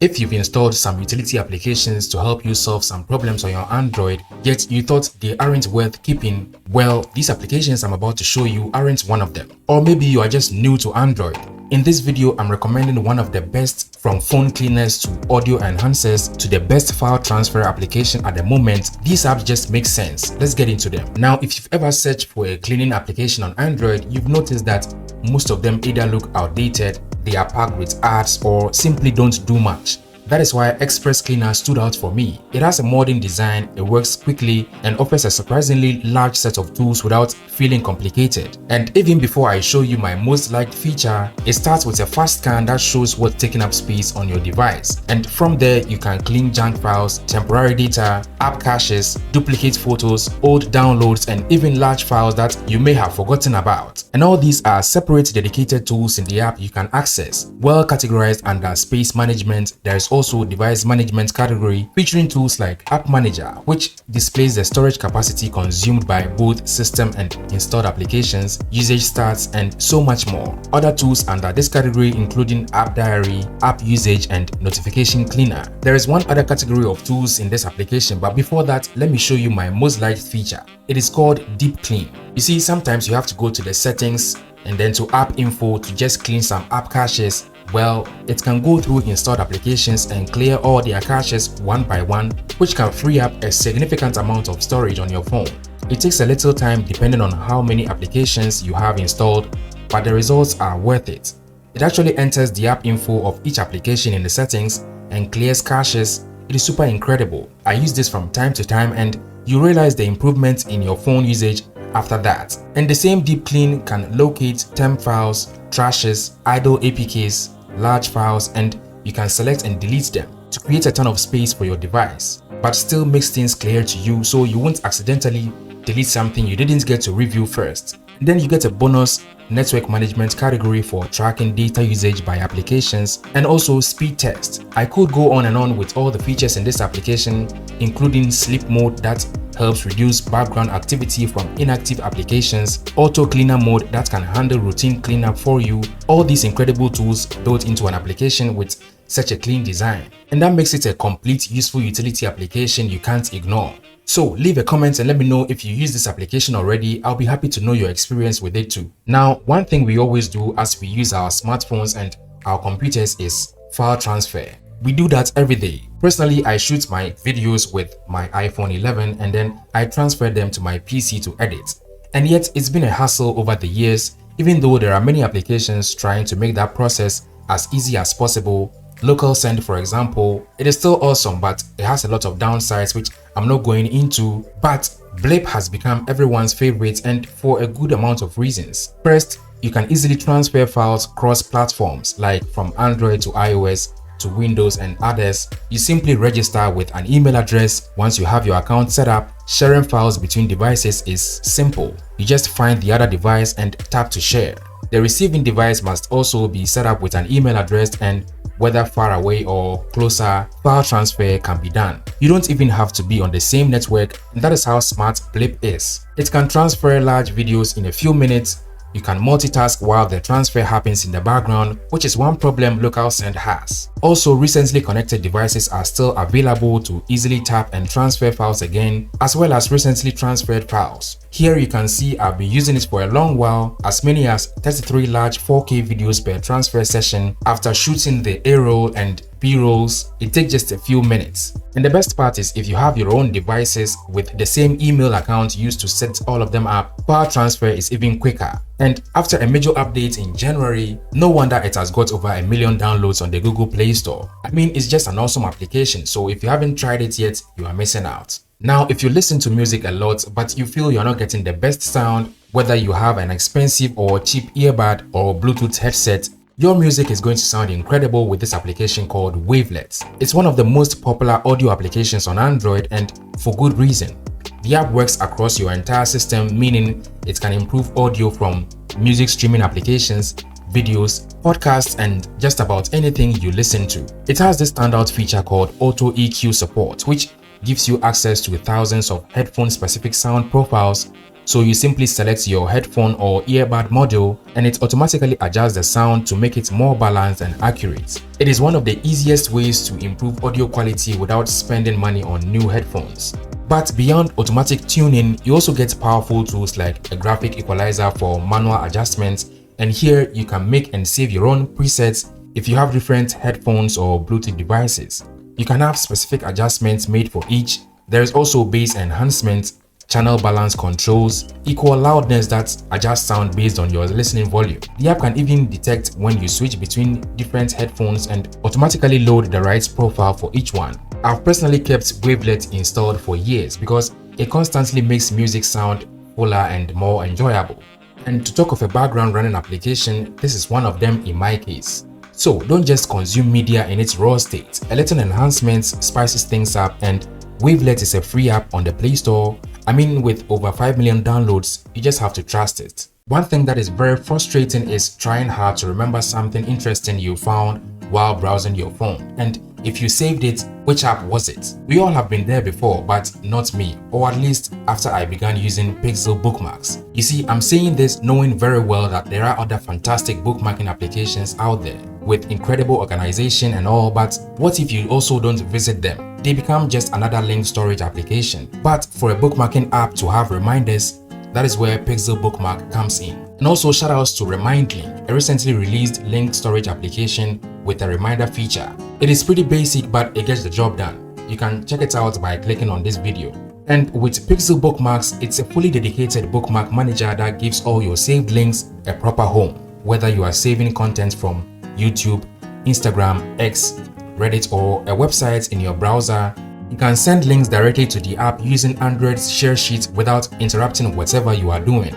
If you've installed some utility applications to help you solve some problems on your Android, yet you thought they aren't worth keeping, well, these applications I'm about to show you aren't one of them. Or maybe you are just new to Android. In this video, I'm recommending one of the best, from phone cleaners to audio enhancers to the best file transfer application at the moment. These apps just make sense. Let's get into them. Now, if you've ever searched for a cleaning application on Android, you've noticed that most of them either look outdated, they are packed with ads, or simply don't do much. That is why Express Cleaner stood out for me. It has a modern design, it works quickly, and offers a surprisingly large set of tools without feeling complicated. And even before I show you my most liked feature, it starts with a fast scan that shows what's taking up space on your device. And from there, you can clean junk files, temporary data, app caches, duplicate photos, old downloads, and even large files that you may have forgotten about. And all these are separate dedicated tools in the app you can access. Well categorized under space management, there is also device management category featuring tools like App Manager, which displays the storage capacity consumed by both system and installed applications, usage stats, and so much more. Other tools under this category including App Diary, App Usage, and Notification Cleaner. There is one other category of tools in this application, but before that, let me show you my most liked feature. It is called Deep Clean. You see, sometimes you have to go to the settings and then to app info to just clean some app caches. Well, it can go through installed applications and clear all their caches one by one, which can free up a significant amount of storage on your phone. It takes a little time depending on how many applications you have installed, but the results are worth it. It actually enters the app info of each application in the settings and clears caches. It is super incredible. I use this from time to time and you realize the improvements in your phone usage after that. And the same Deep Clean can locate temp files, trashes, idle APKs, large files, and you can select and delete them to create a ton of space for your device, but still makes things clear to you so you won't accidentally delete something you didn't get to review first. And then you get a bonus network management category for tracking data usage by applications and also speed test. I could go on and on with all the features in this application, including sleep mode that helps reduce background activity from inactive applications, auto cleaner mode that can handle routine cleanup for you. All these incredible tools built into an application with such a clean design, and that makes it a complete useful utility application you can't ignore. So leave a comment and let me know if you use this application already. I'll be happy to know your experience with it too. Now, one thing we always do as we use our smartphones and our computers is file transfer. We do that every day. Personally, I shoot my videos with my iPhone 11 and then I transfer them to my PC to edit. And yet it's been a hassle over the years. Even though there are many applications trying to make that process as easy as possible, Local Send for example, it is still awesome, but it has a lot of downsides which I'm not going into. But Blip has become everyone's favorite, and for a good amount of reasons. First, you can easily transfer files cross platforms, like from Android to iOS to Windows and others. You simply register with an email address. Once you have your account set up, sharing files between devices is simple. You just find the other device and tap to share. The receiving device must also be set up with an email address, and whether far away or closer, file transfer can be done. You don't even have to be on the same network, and that is how smart Blip is. It can transfer large videos in a few minutes. You can multitask while the transfer happens in the background, which is one problem Local Send has. Also, recently connected devices are still available to easily tap and transfer files again, as well as recently transferred files. Here you can see I've been using it for a long while, as many as 33 large 4K videos per transfer session. After shooting the A-roll and B-rolls, it takes just a few minutes. And the best part is, if you have your own devices with the same email account used to set all of them up, file transfer is even quicker. And after a major update in January, no wonder it has got over 1 million downloads on the Google Play Store. I mean, it's just an awesome application, so if you haven't tried it yet, you are missing out. Now, if you listen to music a lot but you feel you're not getting the best sound, whether you have an expensive or cheap earbud or Bluetooth headset, your music is going to sound incredible with this application called Wavelet. It's one of the most popular audio applications on Android, and for good reason. The app works across your entire system, meaning it can improve audio from music streaming applications, videos, podcasts, and just about anything you listen to. It has this standout feature called Auto EQ support, which gives you access to thousands of headphone-specific sound profiles, So you simply select your headphone or earbud model and it automatically adjusts the sound to make it more balanced and accurate. It is one of the easiest ways to improve audio quality without spending money on new headphones. But beyond automatic tuning, you also get powerful tools like a graphic equalizer for manual adjustments, and here you can make and save your own presets if you have different headphones or Bluetooth devices. You can have specific adjustments made for each. There is also bass enhancement, channel balance controls, equal loudness that adjusts sound based on your listening volume. The app can even detect when you switch between different headphones and automatically load the right profile for each one. I've personally kept Wavelet installed for years because it constantly makes music sound fuller and more enjoyable. And to talk of a background running application, this is one of them in my case. So don't just consume media in its raw state. A little enhancements spices things up, and Wavelet is a free app on the Play Store. I mean, with over 5 million downloads, you just have to trust it. One thing that is very frustrating is trying hard to remember something interesting you found while browsing your phone. And if you saved it, which app was it? We all have been there before, but not me, or at least after I began using Pixel Bookmarks. You see, I'm saying this knowing very well that there are other fantastic bookmarking applications out there with incredible organization and all, but what if you also don't visit them? They become just another link storage application. But for a bookmarking app to have reminders, that is where Pixel Bookmark comes in. And also shoutouts to RemindLink, a recently released link storage application with a reminder feature. It is pretty basic, but it gets the job done. You can check it out by clicking on this video. And with Pixel Bookmarks, it's a fully dedicated bookmark manager that gives all your saved links a proper home. Whether you are saving content from YouTube, Instagram, X, Reddit, or a website in your browser, you can send links directly to the app using Android's share sheet without interrupting whatever you are doing.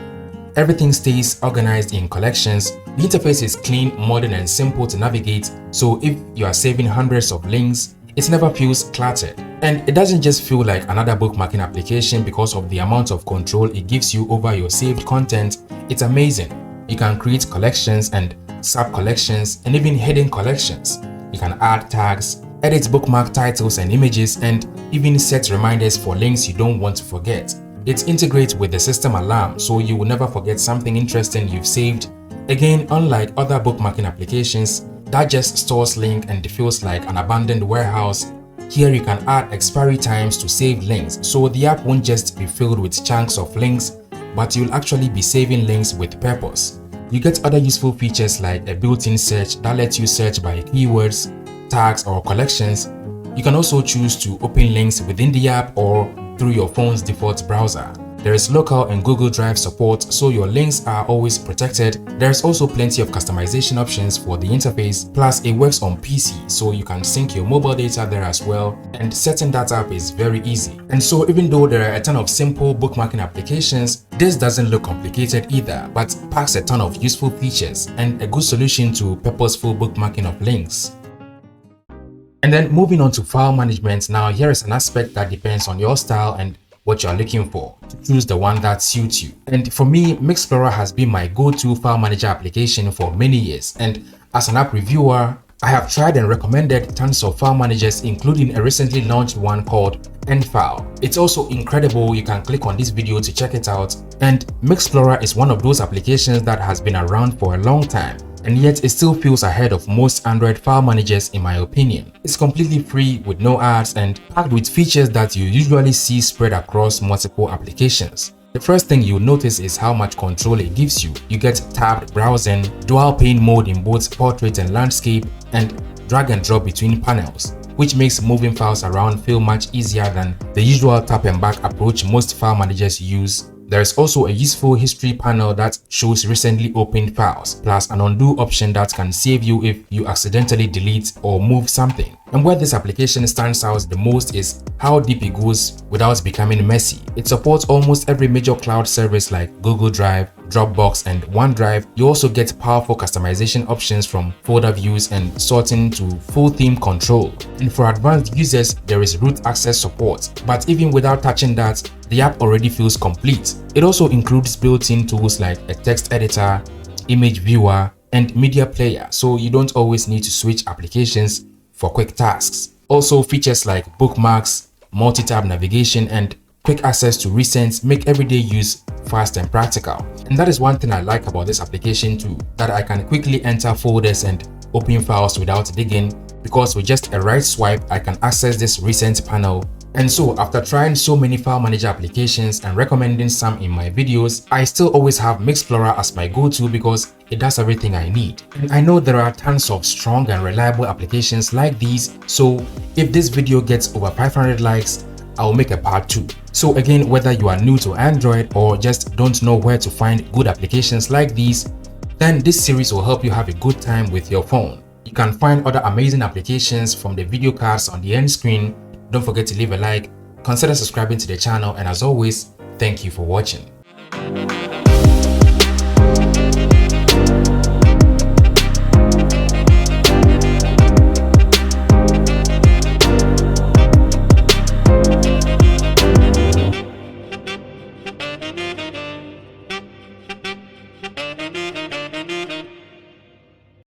Everything stays organized in collections. The interface is clean, modern, and simple to navigate, so if you are saving hundreds of links, it never feels cluttered. And it doesn't just feel like another bookmarking application because of the amount of control it gives you over your saved content. It's amazing. You can create collections and sub-collections and even hidden collections. You can add tags, edit bookmark titles and images, and even set reminders for links you don't want to forget. It integrates with the system alarm, so you will never forget something interesting you've saved. Again, unlike other bookmarking applications that just stores links and feels like an abandoned warehouse, here you can add expiry times to save links, so the app won't just be filled with chunks of links, but you'll actually be saving links with purpose. You get other useful features like a built-in search that lets you search by keywords, tags, or collections. You can also choose to open links within the app or through your phone's default browser. There is local and Google Drive support, so your links are always protected. There's also plenty of customization options for the interface, plus it works on PC, so you can sync your mobile data there as well, and setting that up is very easy. And so even though there are a ton of simple bookmarking applications, this doesn't look complicated either, but packs a ton of useful features and a good solution to purposeful bookmarking of links. And then moving on to file management, now here is an aspect that depends on your style and what you are looking for to choose the one that suits you. And for me, Mixplorer has been my go-to file manager application for many years, and as an app reviewer, I have tried and recommended tons of file managers, including a recently launched one called File. It's also incredible. You can click on this video to check it out. And Mixplorer is one of those applications that has been around for a long time, and yet it still feels ahead of most Android file managers in my opinion. It's completely free with no ads and packed with features that you usually see spread across multiple applications. The first thing you'll notice is how much control it gives you. You get tabbed browsing, dual pane mode in both portrait and landscape, and drag and drop between panels, which makes moving files around feel much easier than the usual tap and back approach most file managers use. There is also a useful history panel that shows recently opened files, plus an undo option that can save you if you accidentally delete or move something. And where this application stands out the most is how deep it goes without becoming messy. It supports almost every major cloud service like Google Drive, Dropbox, and OneDrive. You also get powerful customization options from folder views and sorting to full theme control. And for advanced users, there is root access support. But even without touching that, the app already feels complete. It also includes built-in tools like a text editor, image viewer, and media player, so you don't always need to switch applications for quick tasks. Also, features like bookmarks, multi-tab navigation, and quick access to recents make everyday use fast and practical. And that is one thing I like about this application too, that I can quickly enter folders and open files without digging, because with just a right swipe I can access this recent panel. And so after trying so many file manager applications and recommending some in my videos, I still always have Mixplorer as my go-to because it does everything I need. And I know there are tons of strong and reliable applications like these, so if this video gets over 500 likes, I'll make a part 2. So again, whether you are new to Android or just don't know where to find good applications like these, then this series will help you have a good time with your phone. You can find other amazing applications from the video cards on the end screen. Don't forget to leave a like, consider subscribing to the channel, and as always, thank you for watching.